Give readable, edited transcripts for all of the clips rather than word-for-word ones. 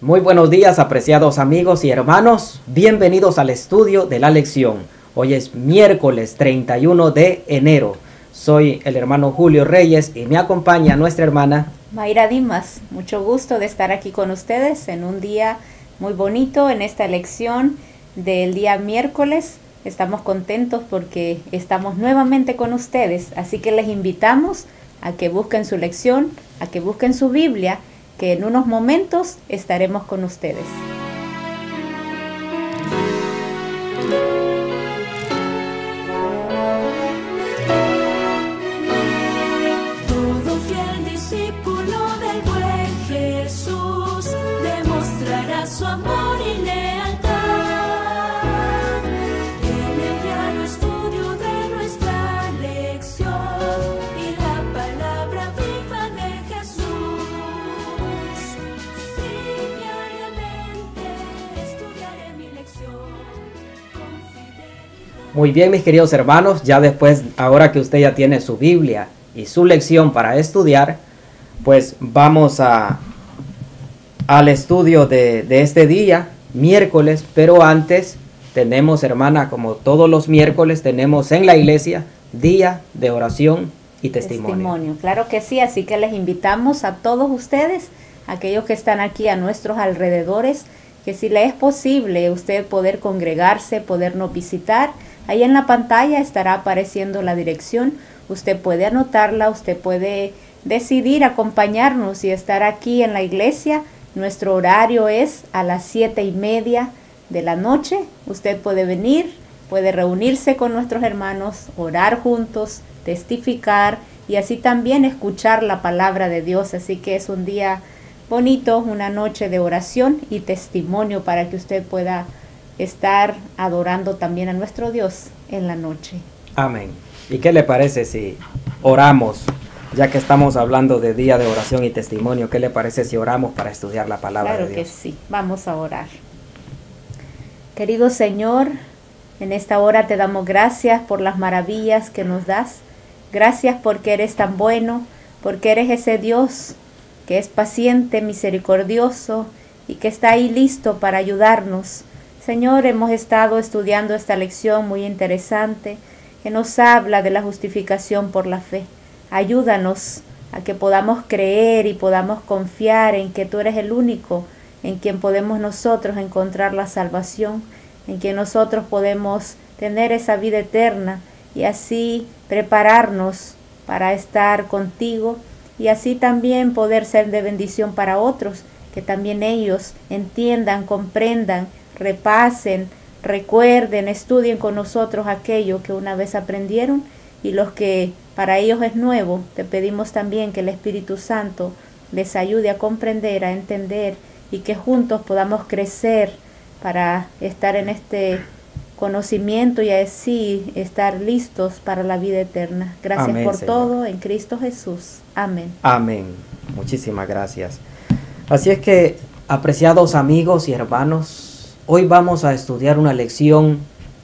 Muy buenos días, apreciados amigos y hermanos. Bienvenidos al estudio de la lección. Hoy es miércoles 31 de enero. Soy el hermano Julio Reyes y me acompaña nuestra hermana Mayra Dimas. Mucho gusto de estar aquí con ustedes en un día muy bonito en esta lección del día miércoles. Estamos contentos porque estamos nuevamente con ustedes, así que les invitamos a que busquen su lección, a que busquen su Biblia, que en unos momentos estaremos con ustedes. Todo fiel discípulo del buen Jesús demostrará su amor y lealtad en el diario estudio de nuestra lección y la palabra viva de Jesús. Sí, diariamente estudiaré mi lección con fidelidad. Muy bien, mis queridos hermanos, ya después, ahora que usted ya tiene su Biblia y su lección para estudiar, pues vamos al estudio de este día, miércoles. Pero antes tenemos, hermana, como todos los miércoles, tenemos en la iglesia día de oración y testimonio. Claro que sí, así que les invitamos a todos ustedes, aquellos que están aquí a nuestros alrededores, que si le es posible usted poder congregarse, podernos visitar. Ahí en la pantalla estará apareciendo la dirección. Usted puede anotarla, usted puede decidir acompañarnos y estar aquí en la iglesia. Nuestro horario es a las 7:30 de la noche. Usted puede venir, puede reunirse con nuestros hermanos, orar juntos, testificar y así también escuchar la palabra de Dios. Así que es un día bonito, una noche de oración y testimonio para que usted pueda estar adorando también a nuestro Dios en la noche. Amén. ¿Y qué le parece si oramos? Ya que estamos hablando de día de oración y testimonio, ¿qué le parece si oramos para estudiar la palabra de Dios? Claro que sí, vamos a orar. Querido Señor, en esta hora te damos gracias por las maravillas que nos das. Gracias porque eres tan bueno, porque eres ese Dios que es paciente, misericordioso y que está ahí listo para ayudarnos. Señor, hemos estado estudiando esta lección muy interesante que nos habla de la justificación por la fe. Ayúdanos a que podamos creer y podamos confiar en que tú eres el único en quien podemos nosotros encontrar la salvación, en quien nosotros podemos tener esa vida eterna y así prepararnos para estar contigo y así también poder ser de bendición para otros, que también ellos entiendan, comprendan, repasen, recuerden, estudien con nosotros aquello que una vez aprendieron y los que para ellos es nuevo. Te pedimos también que el Espíritu Santo les ayude a comprender, a entender y que juntos podamos crecer para estar en este conocimiento y así estar listos para la vida eterna. Gracias. Amén, por Señor. Todo en Cristo Jesús. Amén. Amén. Muchísimas gracias. Así es que, apreciados amigos y hermanos, hoy vamos a estudiar una lección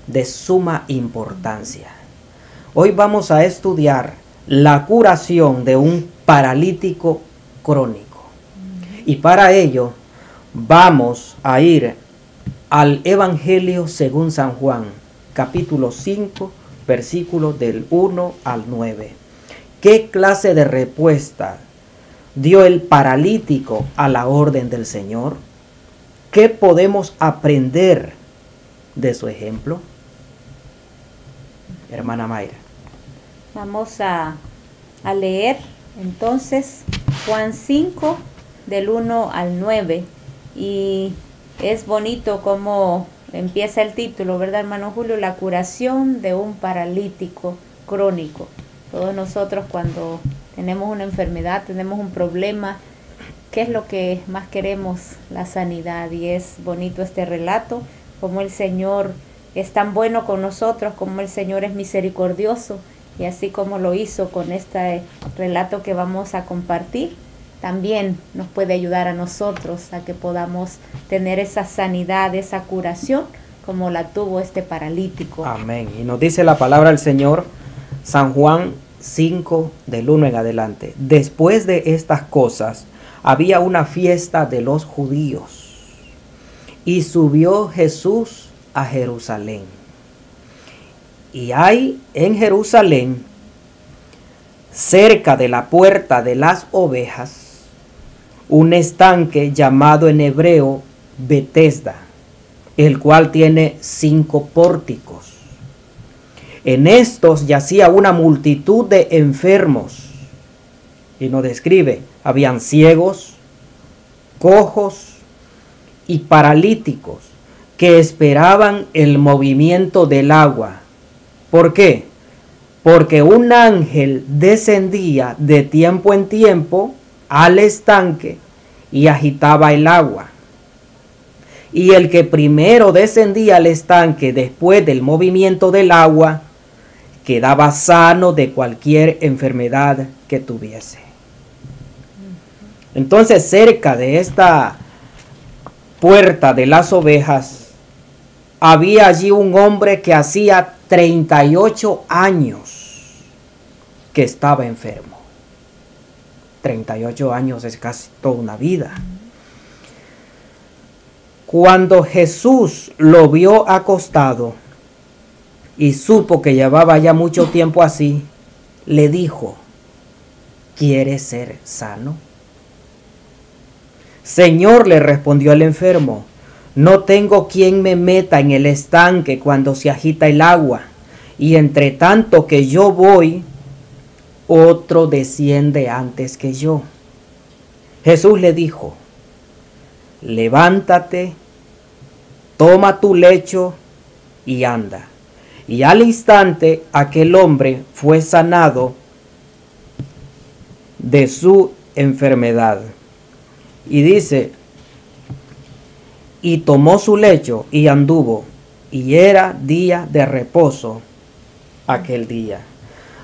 de suma importancia. Hoy vamos a estudiar la curación de un paralítico crónico. Y para ello vamos a ir al Evangelio según San Juan, capítulo 5, versículos del 1 al 9. ¿Qué clase de respuesta dio el paralítico a la orden del Señor? ¿Qué podemos aprender de su ejemplo? Hermana Mayra. Vamos a leer entonces Juan 5 del 1 al 9 y es bonito cómo empieza el título, ¿verdad, hermano Julio? La curación de un paralítico crónico. Todos nosotros cuando tenemos una enfermedad, tenemos un problema, ¿qué es lo que más queremos? La sanidad. Y es bonito este relato, como el Señor es tan bueno con nosotros, como el Señor es misericordioso, y así como lo hizo con este relato que vamos a compartir, también nos puede ayudar a nosotros a que podamos tener esa sanidad, esa curación, como la tuvo este paralítico. Amén. Y nos dice la palabra del Señor, San Juan 5, del 1 en adelante. Después de estas cosas, había una fiesta de los judíos. Y subió Jesús a Jerusalén. Y hay en Jerusalén, cerca de la puerta de las ovejas, un estanque llamado en hebreo Betesda, el cual tiene 5 pórticos. En estos yacía una multitud de enfermos. Y nos describe, habían ciegos, cojos y paralíticos que esperaban el movimiento del agua. ¿Por qué? Porque un ángel descendía de tiempo en tiempo al estanque y agitaba el agua. Y el que primero descendía al estanque después del movimiento del agua, quedaba sano de cualquier enfermedad que tuviese. Entonces, cerca de esta puerta de las ovejas, había allí un hombre que hacía 38 años que estaba enfermo. 38 años es casi toda una vida. Cuando Jesús lo vio acostado y supo que llevaba ya mucho tiempo así, le dijo: ¿quieres ser sano? Señor, le respondió el enfermo, no tengo quien me meta en el estanque cuando se agita el agua, y entre tanto que yo voy, otro desciende antes que yo. Jesús le dijo: levántate, toma tu lecho y anda. Y al instante aquel hombre fue sanado de su enfermedad. Y dice, y tomó su lecho y anduvo, y era día de reposo aquel día.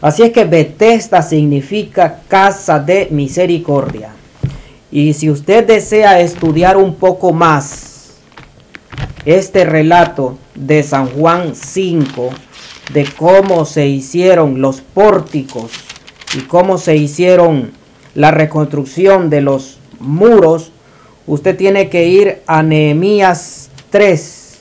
Así es que Betesda significa casa de misericordia. Y si usted desea estudiar un poco más este relato de San Juan 5, de cómo se hicieron los pórticos y cómo se hicieron la reconstrucción de los muros, usted tiene que ir a Nehemías 3.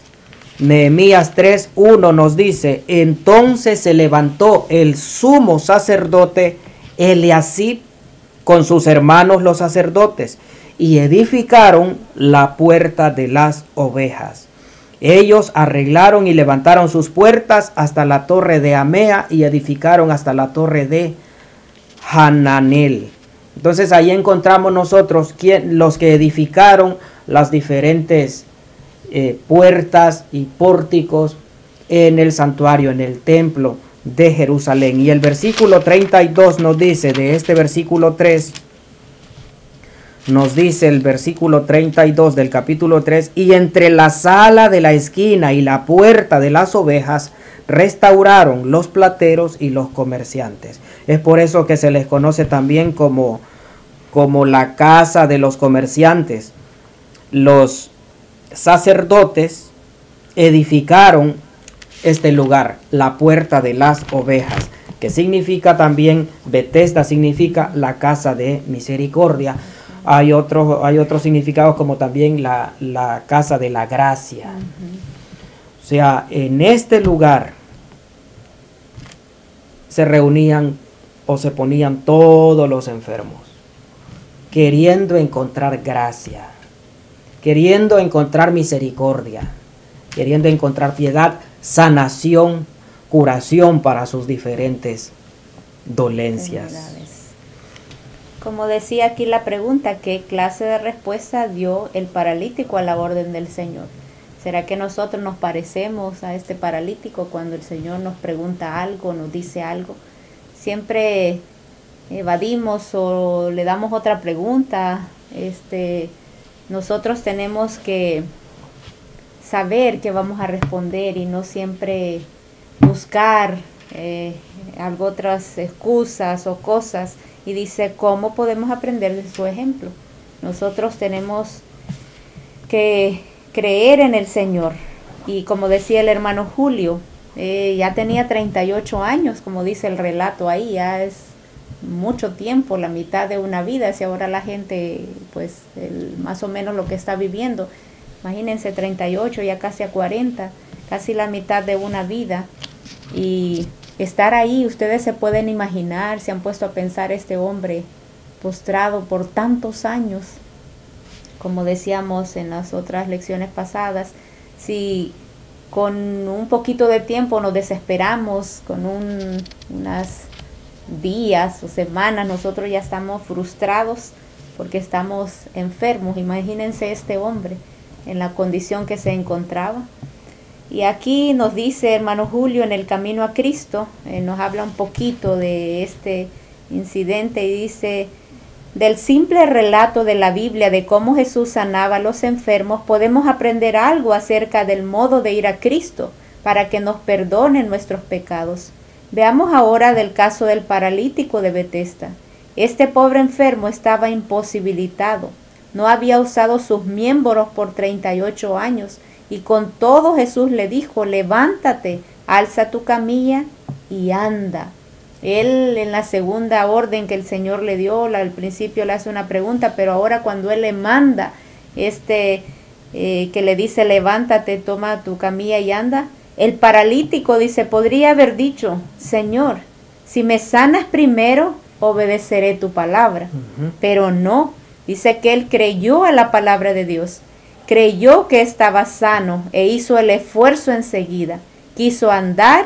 Nehemías 3:1 nos dice: entonces se levantó el sumo sacerdote Eliasib con sus hermanos los sacerdotes y edificaron la puerta de las ovejas. Ellos arreglaron y levantaron sus puertas hasta la torre de Amea y edificaron hasta la torre de Hananel. Entonces ahí encontramos nosotros los que edificaron las diferentes puertas y pórticos en el santuario, en el templo de Jerusalén. Y el versículo 32 nos dice, de este versículo 3, nos dice el versículo 32 del capítulo 3, y entre la sala de la esquina y la puerta de las ovejas restauraron los plateros y los comerciantes. Es por eso que se les conoce también como la casa de los comerciantes. Los sacerdotes edificaron este lugar, la puerta de las ovejas, que significa también, Betesda significa la casa de misericordia. Hay otros significados como también la casa de la gracia. O sea, en este lugar se reunían o se ponían todos los enfermos, queriendo encontrar gracia, queriendo encontrar misericordia, queriendo encontrar piedad, sanación, curación para sus diferentes dolencias. Como decía aquí la pregunta, ¿qué clase de respuesta dio el paralítico a la orden del Señor? ¿Será que nosotros nos parecemos a este paralítico cuando el Señor nos pregunta algo, nos dice algo? Siempre evadimos o le damos otra pregunta. Nosotros tenemos que saber que vamos a responder y no siempre buscar otras excusas o cosas. Y dice, ¿cómo podemos aprender de su ejemplo? Nosotros tenemos que creer en el Señor. Y como decía el hermano Julio, ya tenía 38 años, como dice el relato ahí, ya es mucho tiempo, la mitad de una vida, si ahora la gente, pues, más o menos lo que está viviendo. Imagínense, 38, ya casi a 40, casi la mitad de una vida. Y estar ahí, ustedes se pueden imaginar, se han puesto a pensar este hombre postrado por tantos años. Como decíamos en las otras lecciones pasadas, si con un poquito de tiempo nos desesperamos, con unas días o semanas, nosotros ya estamos frustrados porque estamos enfermos. Imagínense este hombre en la condición que se encontraba. Y aquí nos dice hermano Julio, en el camino a Cristo, nos habla un poquito de este incidente y dice: del simple relato de la Biblia de cómo Jesús sanaba a los enfermos, podemos aprender algo acerca del modo de ir a Cristo para que nos perdone nuestros pecados. Veamos ahora del caso del paralítico de Betesda. Este pobre enfermo estaba imposibilitado, no había usado sus miembros por 38 años, y con todo Jesús le dijo: levántate, alza tu camilla y anda. Él, en la segunda orden que el Señor le dio, al principio le hace una pregunta, pero ahora cuando Él le manda que le dice: levántate, toma tu camilla y anda, el paralítico dice, podría haber dicho: Señor, si me sanas primero, obedeceré tu palabra. Pero no, dice que él creyó a la palabra de Dios, creyó que estaba sano e hizo el esfuerzo enseguida, quiso andar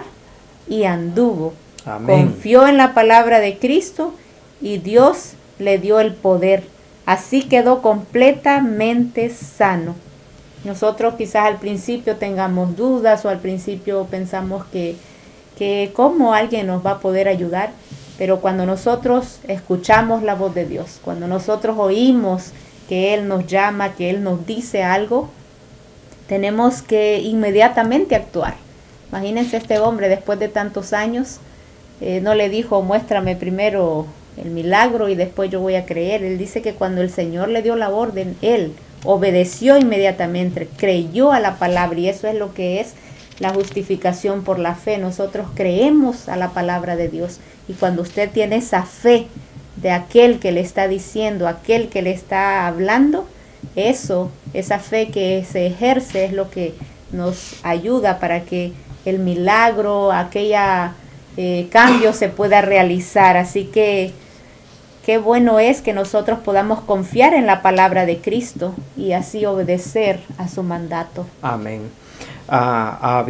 y anduvo. Amén. Confió en la palabra de Cristo y Dios le dio el poder. Así quedó completamente sano. Nosotros quizás al principio tengamos dudas o al principio pensamos que cómo alguien nos va a poder ayudar, pero cuando nosotros escuchamos la voz de Dios, cuando nosotros oímos que Él nos llama, que Él nos dice algo, tenemos que inmediatamente actuar. Imagínense este hombre después de tantos años, no le dijo: muéstrame primero el milagro y después yo voy a creer. Él dice que cuando el Señor le dio la orden, él obedeció inmediatamente, creyó a la palabra, y eso es lo que es la justificación por la fe. Nosotros creemos a la palabra de Dios, y cuando usted tiene esa fe de aquel que le está diciendo, aquel que le está hablando, esa fe que se ejerce es lo que nos ayuda para que el milagro, aquella cambio se pueda realizar. Así que qué bueno es que nosotros podamos confiar en la palabra de Cristo y así obedecer a su mandato. Amén. La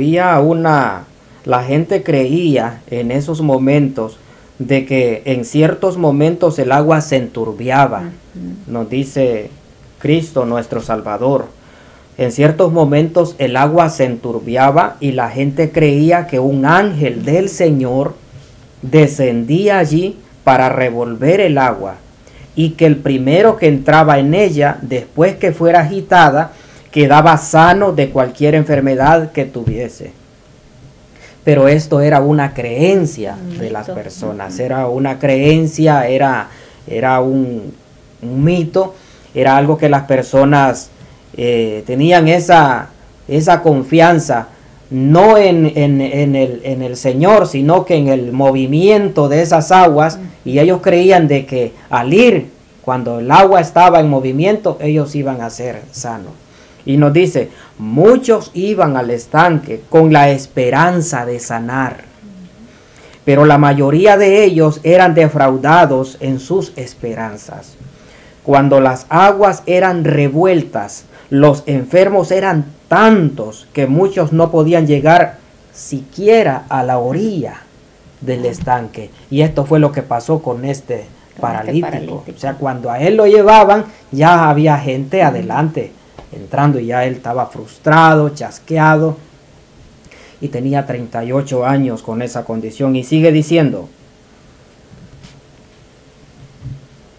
gente creía en esos momentos de que en ciertos momentos el agua se enturbiaba. Nos dice Cristo nuestro Salvador. En ciertos momentos el agua se enturbiaba y la gente creía que un ángel del Señor descendía allí para revolver el agua, y que el primero que entraba en ella, después que fuera agitada, quedaba sano de cualquier enfermedad que tuviese. Pero esto era una creencia de las personas, era una creencia, era un mito, era algo que las personas tenían esa confianza, no en el Señor, sino que en el movimiento de esas aguas, y ellos creían de que al ir, cuando el agua estaba en movimiento, ellos iban a ser sanos. Y nos dice, muchos iban al estanque con la esperanza de sanar, pero la mayoría de ellos eran defraudados en sus esperanzas. Cuando las aguas eran revueltas, los enfermos eran tantos que muchos no podían llegar siquiera a la orilla del estanque. Y esto fue lo que pasó con este paralítico. O sea, cuando a él lo llevaban, ya había gente adelante entrando, y ya él estaba frustrado, chasqueado, y tenía 38 años con esa condición. Y sigue diciendo: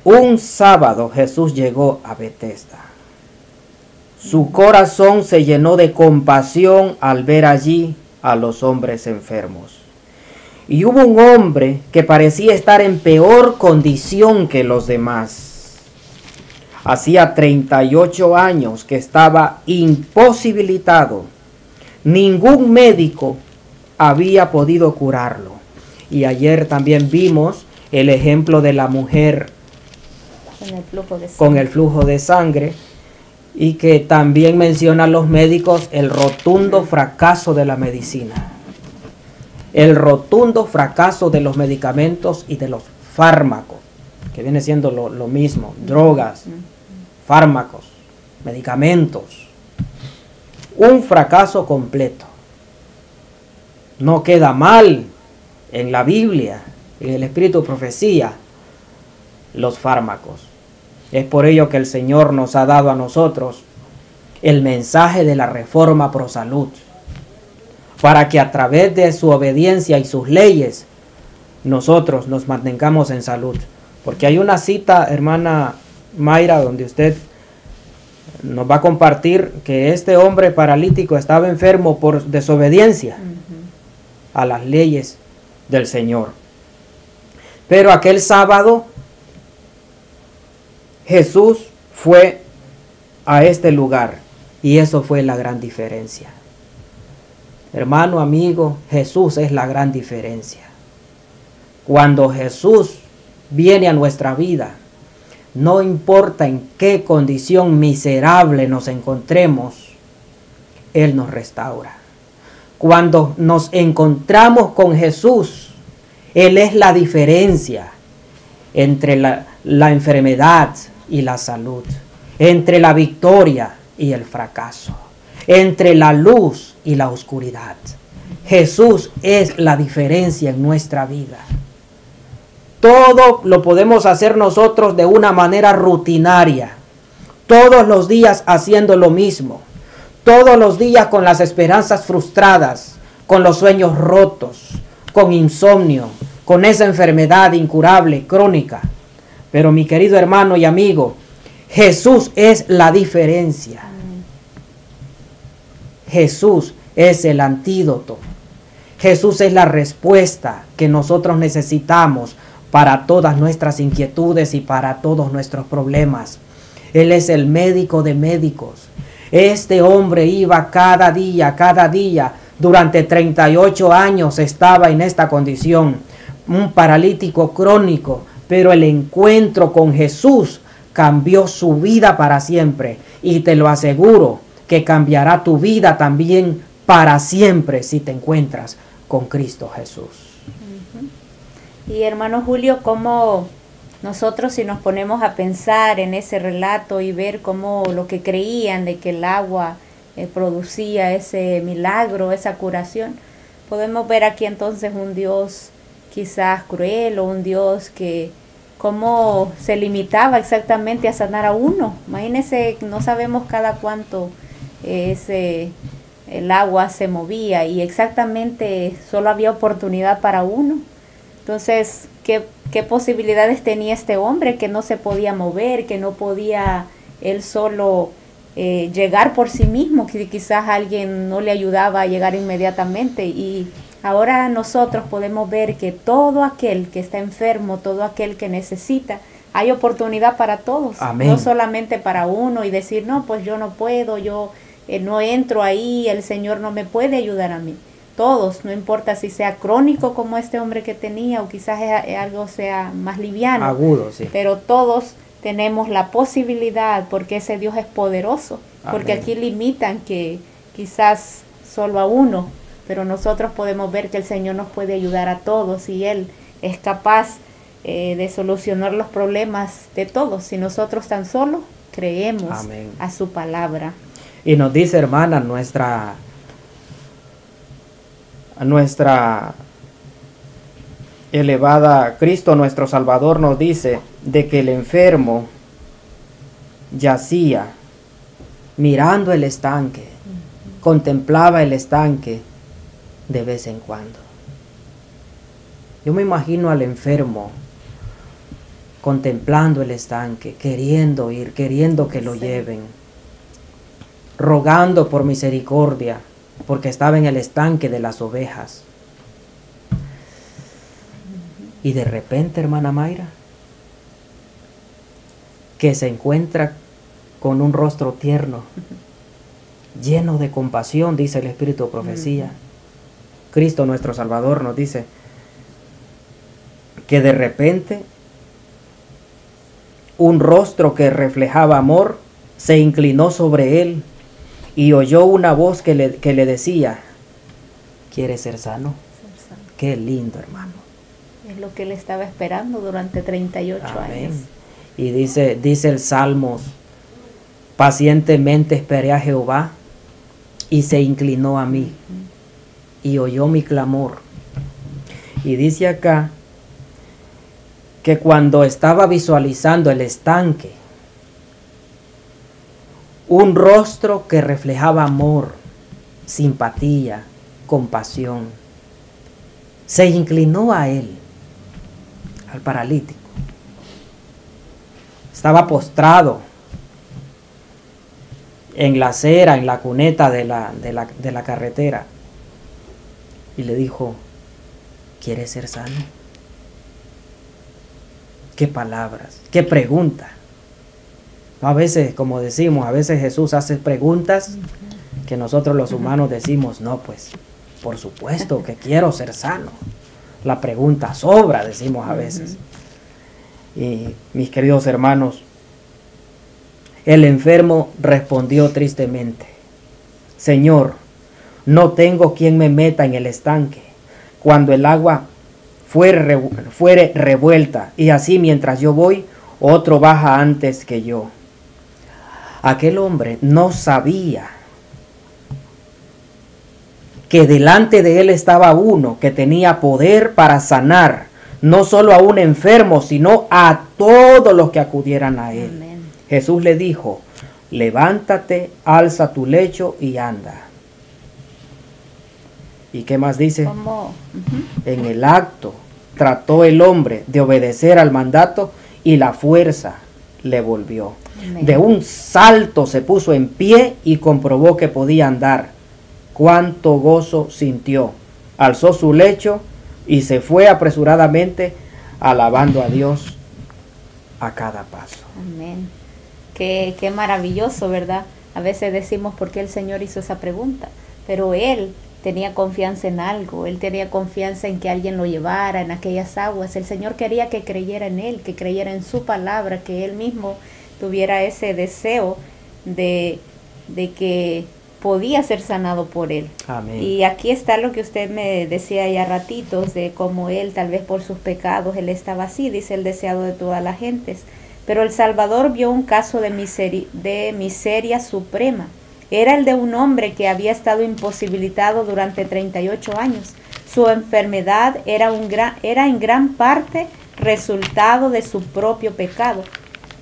un sábado Jesús llegó a Betesda. Su corazón se llenó de compasión al ver allí a los hombres enfermos. Y hubo un hombre que parecía estar en peor condición que los demás. Hacía 38 años que estaba imposibilitado. Ningún médico había podido curarlo. Y ayer también vimos el ejemplo de la mujer con el flujo de sangre. y que también mencionan los médicos el rotundo fracaso de la medicina, el rotundo fracaso de los medicamentos y de los fármacos, que viene siendo lo mismo, drogas, fármacos, medicamentos, un fracaso completo. No queda mal en la Biblia, en el espíritu de profecía, los fármacos. Es por ello que el Señor nos ha dado a nosotros el mensaje de la reforma pro salud, para que a través de su obediencia y sus leyes nosotros nos mantengamos en salud. Porque hay una cita, hermana Mayra, donde usted nos va a compartir que este hombre paralítico estaba enfermo por desobediencia a las leyes del Señor. Pero aquel sábado Jesús fue a este lugar y eso fue la gran diferencia. Hermano, amigo, Jesús es la gran diferencia. Cuando Jesús viene a nuestra vida, no importa en qué condición miserable nos encontremos, Él nos restaura. Cuando nos encontramos con Jesús, Él es la diferencia entre la enfermedad y la salud, entre la victoria y el fracaso, entre la luz y la oscuridad. Jesús es la diferencia en nuestra vida. Todo lo podemos hacer nosotros de una manera rutinaria, todos los días haciendo lo mismo, todos los días con las esperanzas frustradas, con los sueños rotos, con insomnio, con esa enfermedad incurable, crónica. Pero mi querido hermano y amigo, Jesús es la diferencia. Jesús es el antídoto. Jesús es la respuesta que nosotros necesitamos para todas nuestras inquietudes y para todos nuestros problemas. Él es el médico de médicos. Este hombre iba cada día, durante 38 años estaba en esta condición, un paralítico crónico, pero el encuentro con Jesús cambió su vida para siempre, y te lo aseguro que cambiará tu vida también para siempre si te encuentras con Cristo Jesús. Y hermano Julio, cómo nosotros, si nos ponemos a pensar en ese relato y ver cómo lo que creían de que el agua producía ese milagro, esa curación, podemos ver aquí entonces un Dios quizás cruel, o un Dios que cómo se limitaba exactamente a sanar a uno. Imagínense, no sabemos cada cuánto el agua se movía, y exactamente solo había oportunidad para uno. Entonces, ¿qué posibilidades tenía este hombre que no se podía mover, que no podía él solo llegar por sí mismo, que quizás alguien no le ayudaba a llegar inmediatamente? Y ahora nosotros podemos ver que todo aquel que está enfermo, todo aquel que necesita, hay oportunidad para todos. Amén. No solamente para uno y decir, no, pues yo no puedo, yo no entro ahí, el Señor no me puede ayudar a mí. Todos, no importa si sea crónico como este hombre que tenía, o quizás algo sea más liviano, agudo, sí. Pero todos tenemos la posibilidad, porque ese Dios es poderoso. Amén. Porque aquí limitan que quizás solo a uno, pero nosotros podemos ver que el Señor nos puede ayudar a todos, y Él es capaz de solucionar los problemas de todos, si nosotros tan solo creemos Amén. A su palabra. Y nos dice, hermana, nuestra elevada Cristo, nuestro Salvador, nos dice de que el enfermo yacía mirando el estanque, contemplaba el estanque de vez en cuando. Yo me imagino al enfermo contemplando el estanque, queriendo ir, queriendo que lo lleven, rogando por misericordia, porque estaba en el estanque de las ovejas. Y de repente, hermana Mayra, que se encuentra con un rostro tierno, lleno de compasión, dice el Espíritu de Profecía. Cristo nuestro Salvador nos dice que de repente un rostro que reflejaba amor se inclinó sobre él y oyó una voz que le decía, ¿quieres ser sano? Qué lindo, hermano. Es lo que él estaba esperando durante 38 Amén. años. Y dice el Salmo, pacientemente esperé a Jehová y se inclinó a mí y oyó mi clamor. Y dice acá que cuando estaba visualizando el estanque, un rostro que reflejaba amor, simpatía, compasión, se inclinó a él, al paralítico. Estaba postrado en la acera, en la cuneta de la carretera, y le dijo, ¿quieres ser sano? Qué palabras, qué pregunta. A veces, como decimos, a veces Jesús hace preguntas que nosotros los humanos decimos, no, pues, por supuesto que quiero ser sano. La pregunta sobra, decimos a veces. Y mis queridos hermanos, el enfermo respondió tristemente, Señor, no tengo quien me meta en el estanque cuando el agua fuere revuelta, y así mientras yo voy, otro baja antes que yo. Aquel hombre no sabía que delante de él estaba uno que tenía poder para sanar, no solo a un enfermo, sino a todos los que acudieran a él. Amén. Jesús le dijo, levántate, alza tu lecho y anda. ¿Y qué más dice? ¿Cómo? En el acto trató el hombre de obedecer al mandato y la fuerza le volvió. Amén. De un salto se puso en pie y comprobó que podía andar. Cuánto gozo sintió. Alzó su lecho y se fue apresuradamente alabando a Dios a cada paso. Amén. Qué maravilloso, ¿verdad? A veces decimos por qué el Señor hizo esa pregunta, pero Él tenía confianza en algo, Él tenía confianza en que alguien lo llevara en aquellas aguas. El Señor quería que creyera en Él, que creyera en su palabra, que Él mismo tuviera ese deseo de que podía ser sanado por Él. Amén. Y aquí está lo que usted me decía ya ratitos, de cómo Él, tal vez por sus pecados, Él estaba así, dice el deseado de todas las gentes. Pero el Salvador vio un caso de miseria suprema. Era el de un hombre que había estado imposibilitado durante 38 años. Su enfermedad era en gran parte resultado de su propio pecado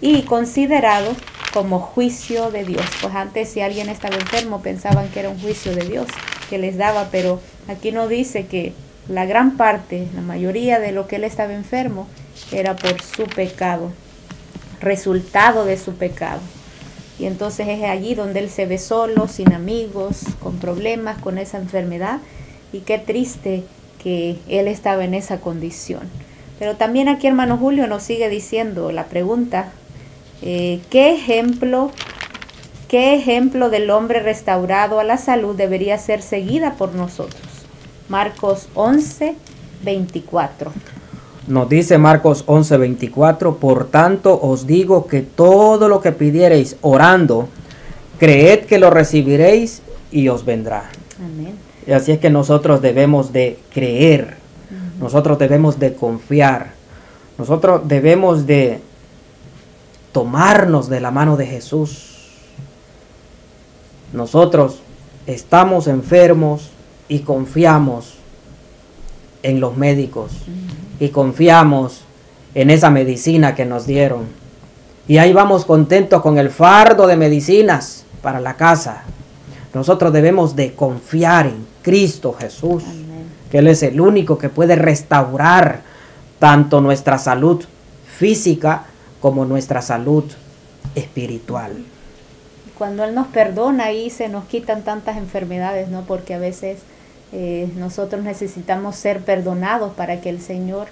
y considerado como juicio de Dios. Pues antes, si alguien estaba enfermo, pensaban que era un juicio de Dios que les daba, pero aquí no dice que la gran parte, la mayoría de lo que él estaba enfermo era por su pecado, resultado de su pecado. Y entonces es allí donde él se ve solo, sin amigos, con problemas, con esa enfermedad. Y qué triste que él estaba en esa condición. Pero también aquí, hermano Julio, nos sigue diciendo la pregunta, ¿qué ejemplo del hombre restaurado a la salud debería ser seguida por nosotros? Marcos 11, 24. Nos dice Marcos 11:24, por tanto os digo que todo lo que pidiereis orando, creed que lo recibiréis y os vendrá. Amén. Y así es que nosotros debemos de creer, nosotros debemos de confiar, nosotros debemos de tomarnos de la mano de Jesús. Nosotros estamos enfermos y confiamos en los médicos. Y confiamos en esa medicina que nos dieron. Y ahí vamos contentos con el fardo de medicinas para la casa. Nosotros debemos de confiar en Cristo Jesús. Amén. Que Él es el único que puede restaurar tanto nuestra salud física como nuestra salud espiritual. Cuando Él nos perdona, ahí se nos quitan tantas enfermedades, ¿no? Porque a veces nosotros necesitamos ser perdonados para que el Señor,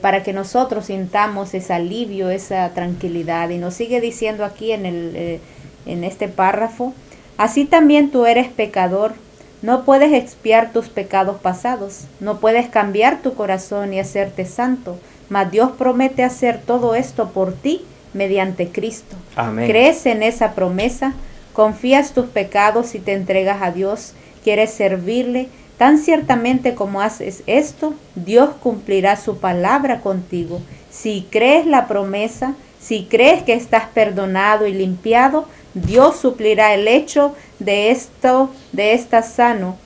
para que nosotros sintamos ese alivio, esa tranquilidad. Y nos sigue diciendo aquí en este párrafo, así también tú eres pecador, no puedes expiar tus pecados pasados, no puedes cambiar tu corazón y hacerte santo, mas Dios promete hacer todo esto por ti mediante Cristo. Amén. ¿Crees en esa promesa? ¿Confías tus pecados y te entregas a Dios? ¿Quieres servirle? Tan ciertamente como haces esto, Dios cumplirá su palabra contigo. Si crees la promesa, si crees que estás perdonado y limpiado, Dios suplirá el hecho de estar sano.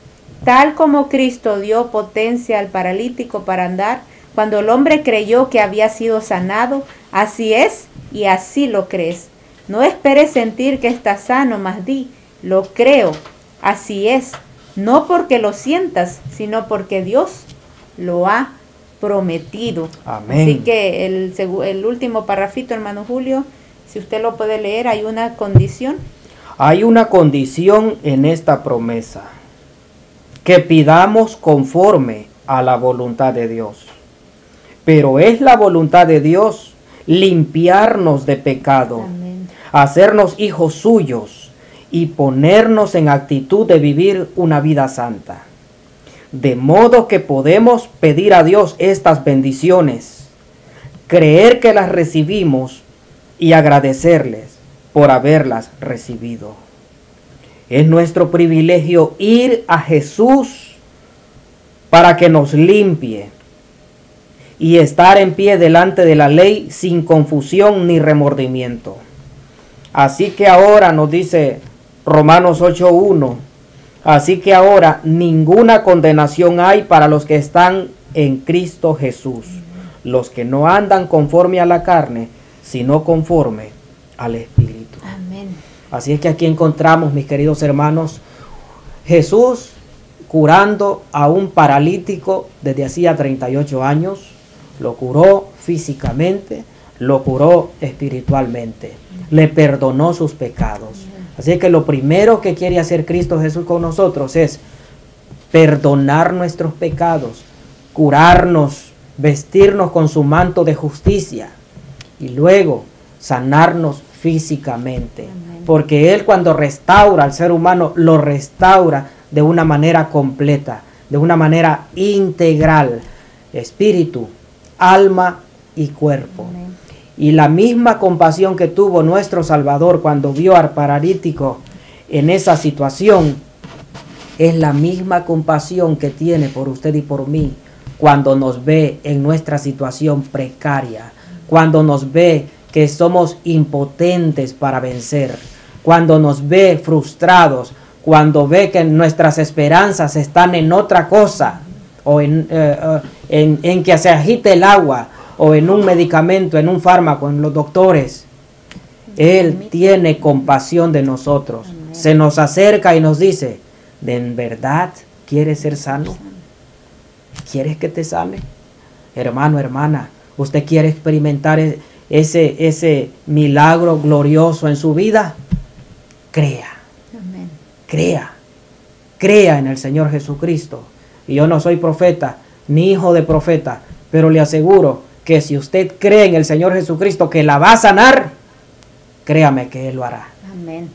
Tal como Cristo dio potencia al paralítico para andar, cuando el hombre creyó que había sido sanado, así es y así lo crees. No esperes sentir que estás sano, mas di, lo creo, así es. No porque lo sientas, sino porque Dios lo ha prometido. Amén. Así que el último parrafito, hermano Julio, si usted lo puede leer, hay una condición. Hay una condición en esta promesa, que pidamos conforme a la voluntad de Dios. Pero es la voluntad de Dios limpiarnos de pecado, Amén. hacernos hijos suyos y ponernos en actitud de vivir una vida santa. De modo que podemos pedir a Dios estas bendiciones, creer que las recibimos y agradecerles por haberlas recibido. Es nuestro privilegio ir a Jesús para que nos limpie y estar en pie delante de la ley sin confusión ni remordimiento. Así que ahora nos dice Romanos 8:1, así que ahora ninguna condenación hay para los que están en Cristo Jesús, los que no andan conforme a la carne, sino conforme al Espíritu. Amén. Así es que aquí encontramos, mis queridos hermanos, Jesús curando a un paralítico desde hacía 38 años, lo curó físicamente, lo curó espiritualmente, le perdonó sus pecados. Así que lo primero que quiere hacer Cristo Jesús con nosotros es perdonar nuestros pecados, curarnos, vestirnos con su manto de justicia y luego sanarnos físicamente. Amén. Porque Él, cuando restaura al ser humano, lo restaura de una manera completa, de una manera integral, espíritu, alma y cuerpo. Amén. Y la misma compasión que tuvo nuestro Salvador cuando vio al paralítico en esa situación, es la misma compasión que tiene por usted y por mí cuando nos ve en nuestra situación precaria, cuando nos ve que somos impotentes para vencer, cuando nos ve frustrados, cuando ve que nuestras esperanzas están en otra cosa, o en que se agite el agua, o en un medicamento, en un fármaco, en los doctores. Él tiene compasión de nosotros. Amén. Se nos acerca y nos dice, ¿en verdad quieres ser sano? ¿Quieres que te sane? Hermano, hermana, ¿usted quiere experimentar ese milagro glorioso en su vida? Crea, Amén. crea en el Señor Jesucristo. Y yo no soy profeta, ni hijo de profeta, pero le aseguro que si usted cree en el Señor Jesucristo que la va a sanar, créame que Él lo hará. Amén.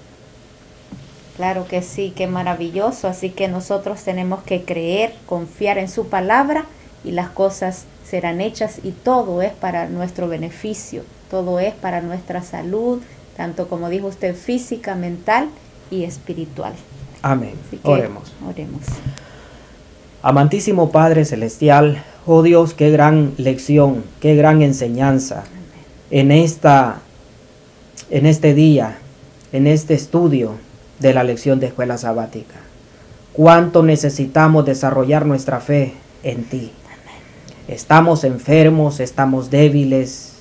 Claro que sí, qué maravilloso. Así que nosotros tenemos que creer, confiar en su palabra y las cosas serán hechas y todo es para nuestro beneficio, todo es para nuestra salud, tanto como dijo usted, física, mental y espiritual. Amén. Así que Oremos. oremos. Amantísimo Padre Celestial, oh Dios, qué gran lección, qué gran enseñanza en este día, en este estudio de la lección de escuela sabática. Cuánto necesitamos desarrollar nuestra fe en ti. Estamos enfermos, estamos débiles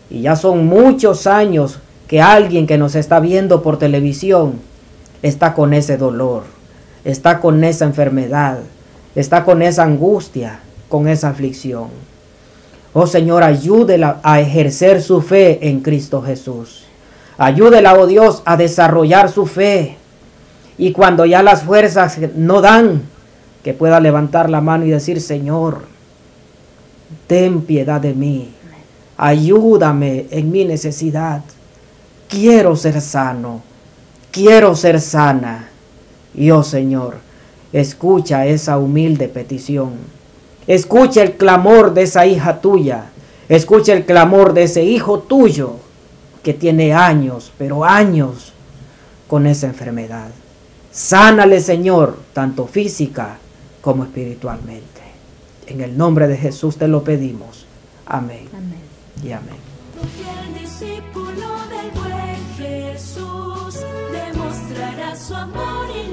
y ya son muchos años que alguien que nos está viendo por televisión está con ese dolor, está con esa enfermedad, está con esa angustia, con esa aflicción. Oh Señor, ayúdela a ejercer su fe en Cristo Jesús. Ayúdela, oh Dios, a desarrollar su fe. Y cuando ya las fuerzas no dan, que pueda levantar la mano y decir, Señor, ten piedad de mí. Ayúdame en mi necesidad. Quiero ser sano. Quiero ser sana. Y oh Señor, escucha esa humilde petición. Escucha el clamor de esa hija tuya. Escucha el clamor de ese hijo tuyo que tiene años, pero años con esa enfermedad. Sánale, Señor, tanto física como espiritualmente. En el nombre de Jesús te lo pedimos. Amén. Amén. Y amén. Tu fiel discípulo del buen Jesús demostrará su amor y